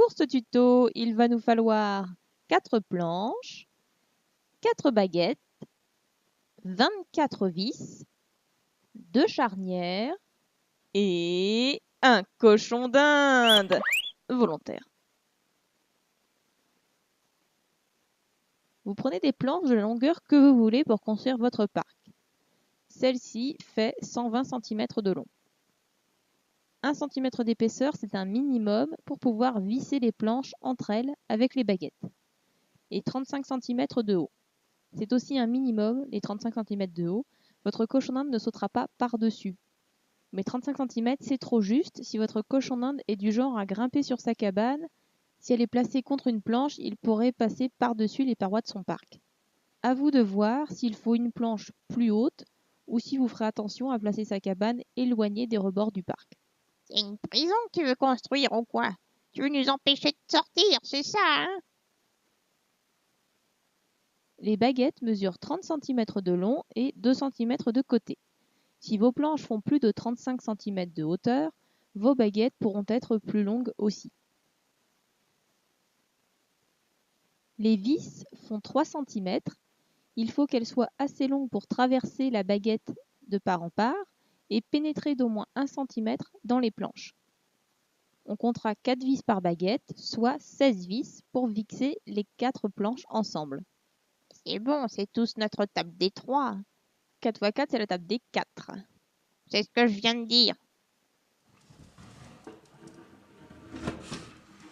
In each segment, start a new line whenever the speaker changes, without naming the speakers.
Pour ce tuto, il va nous falloir 4 planches, 4 baguettes, 24 vis, 2 charnières et un cochon d'Inde volontaire. Vous prenez des planches de la longueur que vous voulez pour construire votre parc. Celle-ci fait 120 cm de long. 1 cm d'épaisseur, c'est un minimum pour pouvoir visser les planches entre elles avec les baguettes. Et 35 cm de haut. C'est aussi un minimum, les 35 cm de haut. Votre cochon d'Inde ne sautera pas par-dessus. Mais 35 cm, c'est trop juste. Si votre cochon d'Inde est du genre à grimper sur sa cabane, si elle est placée contre une planche, il pourrait passer par-dessus les parois de son parc. À vous de voir s'il faut une planche plus haute ou si vous ferez attention à placer sa cabane éloignée des rebords du parc.
C'est une prison que tu veux construire ou quoi? Tu veux nous empêcher de sortir, c'est ça, hein?
Les baguettes mesurent 30 cm de long et 2 cm de côté. Si vos planches font plus de 35 cm de hauteur, vos baguettes pourront être plus longues aussi. Les vis font 3 cm. Il faut qu'elles soient assez longues pour traverser la baguette de part en part et pénétrer d'au moins 1 cm dans les planches. On comptera 4 vis par baguette, soit 16 vis pour fixer les 4 planches ensemble.
C'est bon, c'est tous notre table des 3.
4 x 4, c'est la table des 4.
C'est ce que je viens de dire.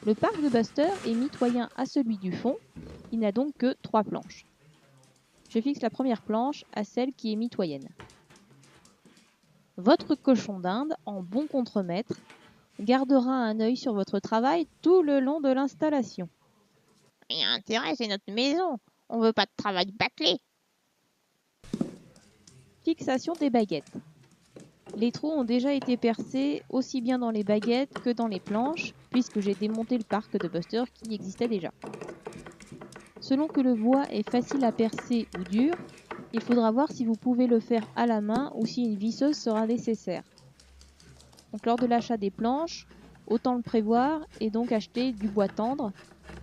Le parc de Buster est mitoyen à celui du fond, il n'a donc que 3 planches. Je fixe la première planche à celle qui est mitoyenne. Votre cochon d'Inde, en bon contremaître, gardera un œil sur votre travail tout le long de l'installation.
Il y a intérêt, c'est notre maison. On veut pas de travail bâclé.
Fixation des baguettes. Les trous ont déjà été percés aussi bien dans les baguettes que dans les planches, puisque j'ai démonté le parc de Buster qui existait déjà. Selon que le bois est facile à percer ou dur, il faudra voir si vous pouvez le faire à la main ou si une visseuse sera nécessaire. Donc lors de l'achat des planches, autant le prévoir et donc acheter du bois tendre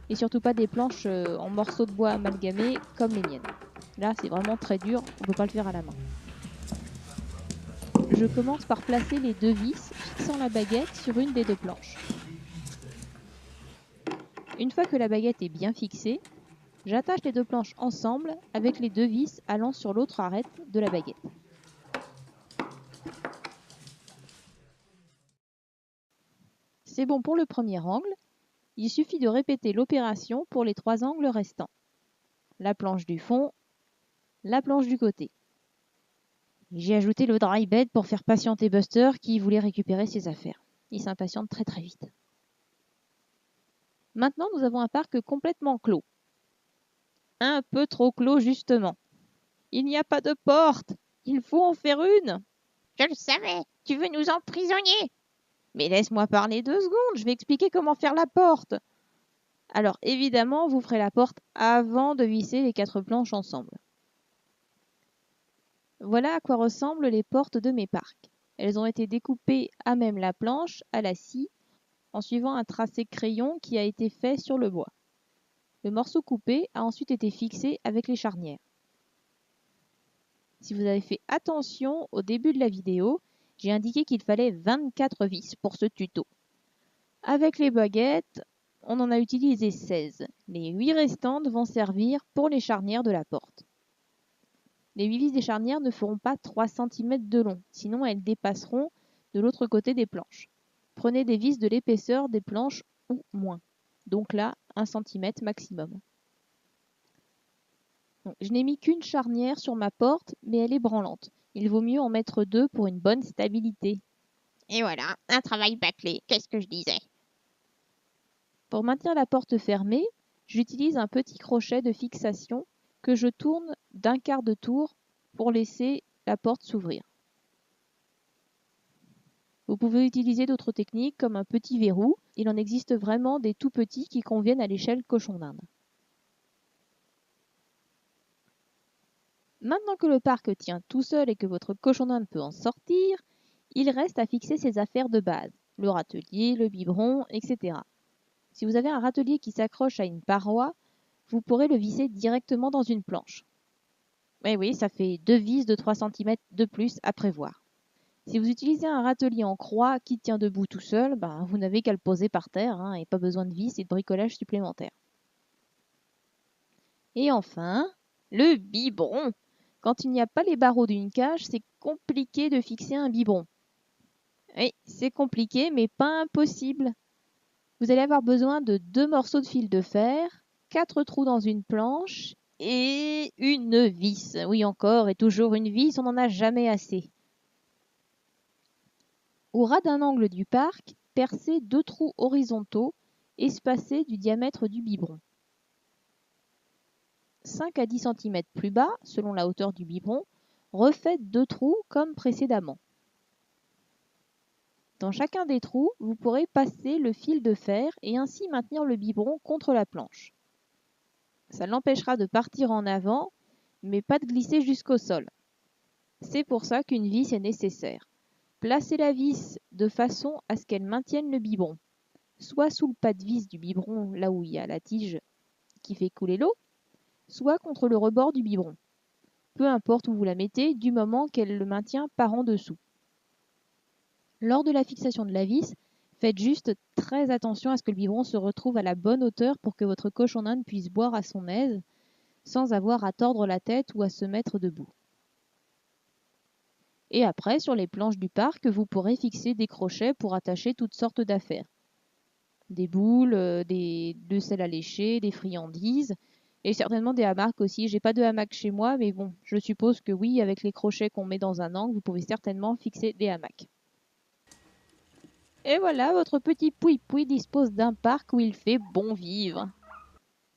et surtout pas des planches en morceaux de bois amalgamés comme les miennes. Là c'est vraiment très dur, on ne peut pas le faire à la main. Je commence par placer les 2 vis fixant la baguette sur une des 2 planches. Une fois que la baguette est bien fixée, j'attache les 2 planches ensemble avec les 2 vis allant sur l'autre arête de la baguette. C'est bon pour le premier angle, il suffit de répéter l'opération pour les 3 angles restants. La planche du fond, la planche du côté. J'ai ajouté le dry bed pour faire patienter Buster qui voulait récupérer ses affaires. Il s'impatiente très très vite. Maintenant, nous avons un parc complètement clos. Un peu trop clos justement. Il n'y a pas de porte. Il faut en faire une.
Je le savais. Tu veux nous emprisonner?
Mais laisse-moi parler 2 secondes. Je vais expliquer comment faire la porte. Alors évidemment, vous ferez la porte avant de visser les 4 planches ensemble. Voilà à quoi ressemblent les portes de mes parcs. Elles ont été découpées à même la planche, à la scie, en suivant un tracé crayon qui a été fait sur le bois. Le morceau coupé a ensuite été fixé avec les charnières. Si vous avez fait attention au début de la vidéo, j'ai indiqué qu'il fallait 24 vis pour ce tuto. Avec les baguettes, on en a utilisé 16. Les 8 restantes vont servir pour les charnières de la porte. Les 8 vis des charnières ne feront pas 3 cm de long, sinon elles dépasseront de l'autre côté des planches. Prenez des vis de l'épaisseur des planches ou moins. Donc là, 1 cm maximum. Donc, je n'ai mis qu'une charnière sur ma porte, mais elle est branlante. Il vaut mieux en mettre 2 pour une bonne stabilité.
Et voilà, un travail bâclé. Qu'est-ce que je disais?
Pour maintenir la porte fermée, j'utilise un petit crochet de fixation que je tourne d'un quart de tour pour laisser la porte s'ouvrir. Vous pouvez utiliser d'autres techniques comme un petit verrou. Il en existe vraiment des tout petits qui conviennent à l'échelle cochon d'Inde. Maintenant que le parc tient tout seul et que votre cochon d'Inde peut en sortir, il reste à fixer ses affaires de base, le râtelier, le biberon, etc. Si vous avez un râtelier qui s'accroche à une paroi, vous pourrez le visser directement dans une planche. Mais oui, ça fait 2 vis de 3 cm de plus à prévoir. Si vous utilisez un râtelier en croix qui tient debout tout seul, vous n'avez qu'à le poser par terre et pas besoin de vis et de bricolage supplémentaire. Et enfin, le biberon. Quand il n'y a pas les barreaux d'une cage, c'est compliqué de fixer un biberon. Oui, c'est compliqué, mais pas impossible. Vous allez avoir besoin de 2 morceaux de fil de fer, 4 trous dans une planche et une vis. Oui, encore et toujours une vis, on n'en a jamais assez. Au ras d'un angle du parc, percez 2 trous horizontaux espacés du diamètre du biberon. 5 à 10 cm plus bas, selon la hauteur du biberon, refaites 2 trous comme précédemment. Dans chacun des trous, vous pourrez passer le fil de fer et ainsi maintenir le biberon contre la planche. Ça l'empêchera de partir en avant, mais pas de glisser jusqu'au sol. C'est pour ça qu'une vis est nécessaire. Placez la vis de façon à ce qu'elle maintienne le biberon, soit sous le pas de vis du biberon, là où il y a la tige qui fait couler l'eau, soit contre le rebord du biberon. Peu importe où vous la mettez, du moment qu'elle le maintient par en dessous. Lors de la fixation de la vis, faites juste très attention à ce que le biberon se retrouve à la bonne hauteur pour que votre cochon d'Inde puisse boire à son aise, sans avoir à tordre la tête ou à se mettre debout. Et après, sur les planches du parc, vous pourrez fixer des crochets pour attacher toutes sortes d'affaires. Des boules, de sel à lécher, des friandises, et certainement des hamacs aussi. J'ai pas de hamac chez moi, mais bon, je suppose que oui, avec les crochets qu'on met dans un angle, vous pouvez certainement fixer des hamacs. Et voilà, votre petit Pouipoui dispose d'un parc où il fait bon vivre.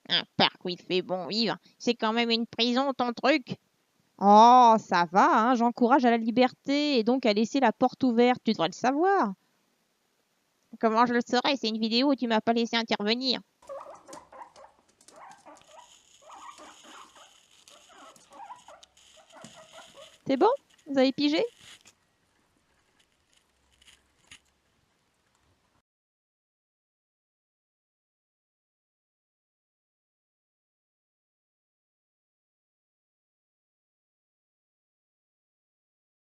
Un parc où il fait bon vivre, c'est quand même une prison ton truc.
Oh, ça va, j'encourage à la liberté et donc à laisser la porte ouverte, tu devrais le savoir.
Comment je le saurais? C'est une vidéo où tu m'as pas laissé intervenir.
C'est bon? Vous avez pigé?